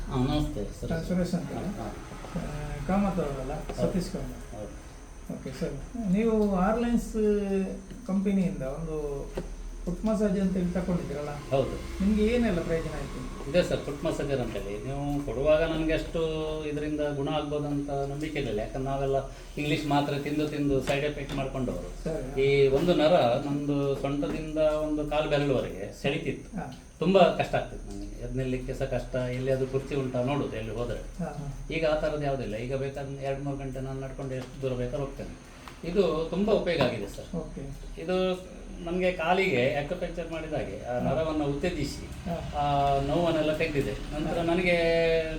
ಹಾಂ ನಮಸ್ತೆ ಸರ್. ಸುರೇಶ್ ಅಂತ ಕಾಮತ್ ಅವರಲ್ಲ, ಸತೀಶ್ ಕಾಮತ್. ಓಕೆ ಸರ್, ನೀವು ಆರ್ಲೈನ್ಸ್ ಕಂಪನಿಯಿಂದ ಒಂದು ಫುಟ್ ಮಸಾಜ್ ಅಂತ ಹೇಳಿ ತಗೊಂಡಿದ್ದೀರಲ್ಲ? ಹೌದು. ನಿಮಗೆ ಏನೆಲ್ಲ ಪ್ರಯೋಜನ ಆಯಿತು? ಇದೆ ಸರ್, ಫುಟ್ ಮಸಾಜರ್ ಅಂತೇಳಿ ನೀವು ಕೊಡುವಾಗ ನನಗೆ ಅಷ್ಟು ಇದರಿಂದ ಗುಣ ಆಗ್ಬೋದಂತ ನಂಬಿಕೆ ಇಲ್ಲ. ಯಾಕಂದ್ರೆ ನಾವೆಲ್ಲ ಇಂಗ್ಲೀಷ್ ಮಾತ್ರ ತಿಂದು ತಿಂದು ಸೈಡ್ ಎಫೆಕ್ಟ್ ಮಾಡ್ಕೊಂಡವರು. ಈ ಒಂದು ನರ ನಮ್ಮದು ಸೊಂಟದಿಂದ ಒಂದು ಕಾಲು ಬೆರಳುವರೆಗೆ ಸೆಳಿತಿತ್ತು. ತುಂಬ ಕಷ್ಟ ಆಗ್ತಿತ್ತು ನನಗೆ, ಎದ್ದು ನಿಲ್ಲಕ್ಕೆ ಸಹ ಕಷ್ಟ. ಎಲ್ಲಿ ಅದು ಕುರ್ಚಿ ಉಂಟಾ ನೋಡೋದು ಎಲ್ಲಿ ಹೋದರೆ. ಈಗ ಆ ಥರದ್ದು ಯಾವುದಿಲ್ಲ. ಈಗ ಬೇಕಾದ್ರೆ 2-3 ಗಂಟೆ ನಾನು ನಡ್ಕೊಂಡು ಎಷ್ಟು ದೂರ ಬೇಕಾದ್ರೆ ಹೋಗ್ತೇನೆ. ಇದು ತುಂಬ ಉಪಯೋಗ ಆಗಿದೆ ಸರ್. ಇದು ನಮಗೆ ಕಾಲಿಗೆ ಅಕ್ಯುಪಂಕ್ಚರ್ ಮಾಡಿದಾಗೆ ಆ ನರವನ್ನು ಉತ್ತೇಜಿಸಿ ಆ ನೋವನ್ನೆಲ್ಲ ತೆಗೆದಿದೆ. ನಂತರ ನನಗೆ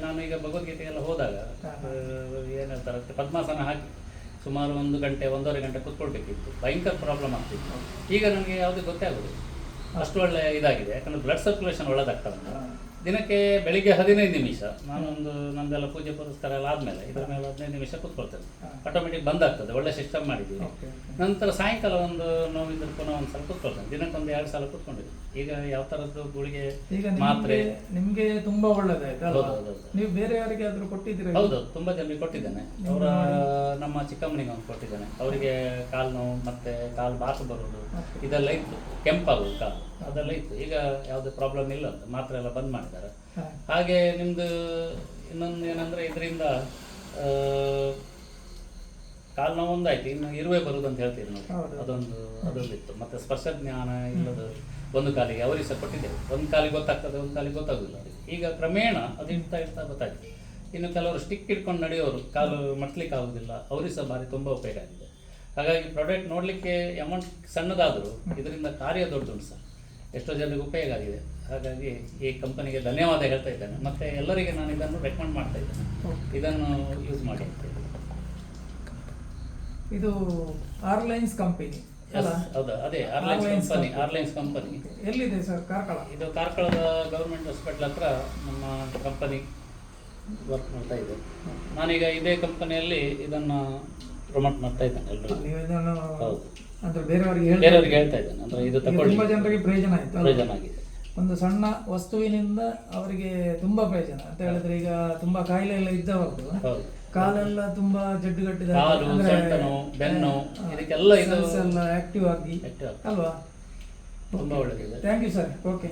ನಾನು ಈಗ ಭಗವದ್ಗೀತೆಗೆಲ್ಲ ಹೋದಾಗ ಏನು ಹೇಳ್ತಾರೆ, ಪದ್ಮಾಸನ ಹಾಕಿ ಸುಮಾರು 1 ಗಂಟೆ 1.5 ಗಂಟೆ ಕೂತ್ಕೊಳ್ಬೇಕಿತ್ತು. ಭಯಂಕರ ಪ್ರಾಬ್ಲಮ್ ಆಗ್ತಿತ್ತು. ಈಗ ನನಗೆ ಯಾವುದೇ ಗೊತ್ತೇ ಆಗೋದು ಅಷ್ಟು ಒಳ್ಳೆ ಇದಾಗಿದೆ. ಯಾಕಂದರೆ ಬ್ಲಡ್ ಸರ್ಕ್ಯುಲೇಷನ್ ಒಳ್ಳೆದಾಗ್ತದೆ. ದಿನಕ್ಕೆ ಬೆಳಿಗ್ಗೆ 15 ನಿಮಿಷ ನಾನೊಂದು ನಮ್ಮದೆಲ್ಲ ಪೂಜೆ ಪುರಸ್ಕಾರ ಎಲ್ಲ ಆದಮೇಲೆ ಇದರ ಮೇಲೆ 15 ನಿಮಿಷ ಕೂತ್ಕೊಳ್ತೇನೆ. ಆಟೋಮೆಟಿಕ್ ಬಂದಾಗ್ತದೆ. ಒಳ್ಳೆ ಸಿಸ್ಟಮ್ ಮಾಡಿದ್ದೀವಿ. ನಂತರ ಸಾಯಂಕಾಲ ಒಂದು ನೋವಿದ್ರೆ ಪುನಃ ಒಂದು ಸಲ ಕೂತ್ಕೊಳ್ತೇನೆ. ದಿನಕ್ಕೆ 1-2 ಸಲ ಕೂತ್ಕೊಂಡಿದ್ದೀನಿ. ಈಗ ಯಾವ ಥರದ್ದು ಗುಳಿಗೆ ಮಾತ್ರೆ ನಿಮಗೆ ತುಂಬ ಒಳ್ಳೆದಾಯ್ತು. ನೀವು ಬೇರೆಯವರಿಗೆ ಆದರೂ ಕೊಟ್ಟಿದ್ದೀರಿ? ಹೌದು, ತುಂಬ ಜನರಿಗೆ ಕೊಟ್ಟಿದ್ದೇನೆ. ಅವರ ನಮ್ಮ ಚಿಕ್ಕಮ್ಮನಿಗೆ ಒಂದು ಕೊಟ್ಟಿದ್ದೇನೆ. ಅವರಿಗೆ ಕಾಲು ನೋವು ಮತ್ತು ಕಾಲು ಬಾಸು ಬರೋದು ಇದೆಲ್ಲ ಇತ್ತು, ಕೆಂಪಾಗೋದು ಕಾಲು ಅದೆಲ್ಲ ಇತ್ತು. ಈಗ ಯಾವುದೇ ಪ್ರಾಬ್ಲಮ್ ಇಲ್ಲ ಅಂತ ಮಾತ್ರೆ ಎಲ್ಲ ಬಂದ್ ಮಾಡಿದ್ದಾರೆ. ಹಾಗೆ ನಿಮ್ಮದು ಇನ್ನೊಂದು ಏನಂದರೆ ಇದರಿಂದ ಕಾಲು ನೋವು ಒಂದಾಯ್ತು, ಇನ್ನು ಇರುವೆ ಬರುವುದು ಅಂತ ಹೇಳ್ತೀವಿ ನೋಡಿ, ಅದೊಂದಿತ್ತು. ಮತ್ತು ಸ್ಪರ್ಶ ಜ್ಞಾನ ಇಲ್ಲದ ಒಂದು ಕಾಲಿಗೆ ಅವರಿಗೆ ಸಹ ಕೊಟ್ಟಿದ್ದೇವೆ. ಒಂದು ಕಾಲಿಗೆ ಗೊತ್ತಾಗ್ತದೆ, ಒಂದು ಕಾಲಿಗೆ ಗೊತ್ತಾಗೋದಿಲ್ಲ. ಈಗ ಕ್ರಮೇಣ ಅದು ಇರ್ತಾ ಗೊತ್ತಾಗಿದೆ. ಇನ್ನು ಕೆಲವರು ಸ್ಟಿಕ್ ಇಟ್ಕೊಂಡು ನಡೆಯೋರು ಕಾಲು ಮಟ್ಲಿಕ್ಕೆ ಆಗೋದಿಲ್ಲ, ಅವರಿಗೆ ಸಹ ಭಾರಿ ತುಂಬ ಉಪಯೋಗ ಆಗಿದೆ. ಹಾಗಾಗಿ ಪ್ರಾಡಕ್ಟ್ ನೋಡಲಿಕ್ಕೆ ಅಮೌಂಟ್ ಸಣ್ಣದಾದರೂ ಇದರಿಂದ ಕಾರ್ಯ ದೊಡ್ಡದುಂಟು ಸರ್. ಎಷ್ಟೋ ಜನರಿಗೆ ಉಪಯೋಗ ಆಗಿದೆ. ಹಾಗಾಗಿ ಈ ಕಂಪನಿಗೆ ಧನ್ಯವಾದ ಹೇಳ್ತಾ ಇದ್ದೇನೆ. ಮತ್ತು ಎಲ್ಲರಿಗೆ ನಾನು ಇದನ್ನು ರೆಕಮೆಂಡ್ ಮಾಡ್ತಾ ಇದ್ದೇನೆ, ಇದನ್ನು ಯೂಸ್ ಮಾಡಿ ಅಂತ ಹೇಳಿ. ಇದು ಆರ್ಲೈನ್ಸ್ ಕಂಪನಿ ಅಲ್ಲ? ಹೌದಾ, ಅದೇ ಆರ್ಲೈನ್ಸ್ ಕಂಪನಿ. ಎಲ್ಲಿದೆ ಸರ್? ಕಾರ್ಕಳ. ಇದು ಕಾರ್ಕಳದ ಗೌರ್ಮೆಂಟ್ ಹಾಸ್ಪಿಟಲ್ ಹತ್ರ ನಮ್ಮ ಕಂಪನಿ ವರ್ಕ್ ಮಾಡ್ತಾ ಇದೆ. ನಾನೀಗ ಇದೇ ಕಂಪನಿಯಲ್ಲಿ ಇದನ್ನು ಪ್ರಮೋಟ್ ಮಾಡ್ತಾ ಇದ್ದೇನೆ. ಎಲ್ಲರೂ ಹೌದು, ಬೇರೆಯವರಿಗೆ ಹೇಳ್ತಾ ಇದ್ದೇನೆ. ಅಂದರೆ ಇದು ತುಂಬ ಜನರಿಗೆ ಪ್ರಯೋಜನ ಆಗಿದೆ. ಒಂದು ಸಣ್ಣ ವಸ್ತುವಿನಿಂದ ಅವರಿಗೆ ತುಂಬ ಪ್ರಯೋಜನ ಅಂತ ಹೇಳಿದ್ರೆ, ಈಗ ತುಂಬ ಕಾಯಿಲೆ ಎಲ್ಲ ಇದ್ದವರು ಕಾಲೆಲ್ಲ ತುಂಬಾ ಜಡ್ಡುಗಟ್ಟಿದ ಬೆನ್ನು ಇದಕ್ಕೆಲ್ಲ ಆಕ್ಟಿವ್ ಆಗಿ ಅಲ್ವಾ? ತುಂಬ ಒಳ್ಳೆದಿದೆ. Thank you sir. ಓಕೆ.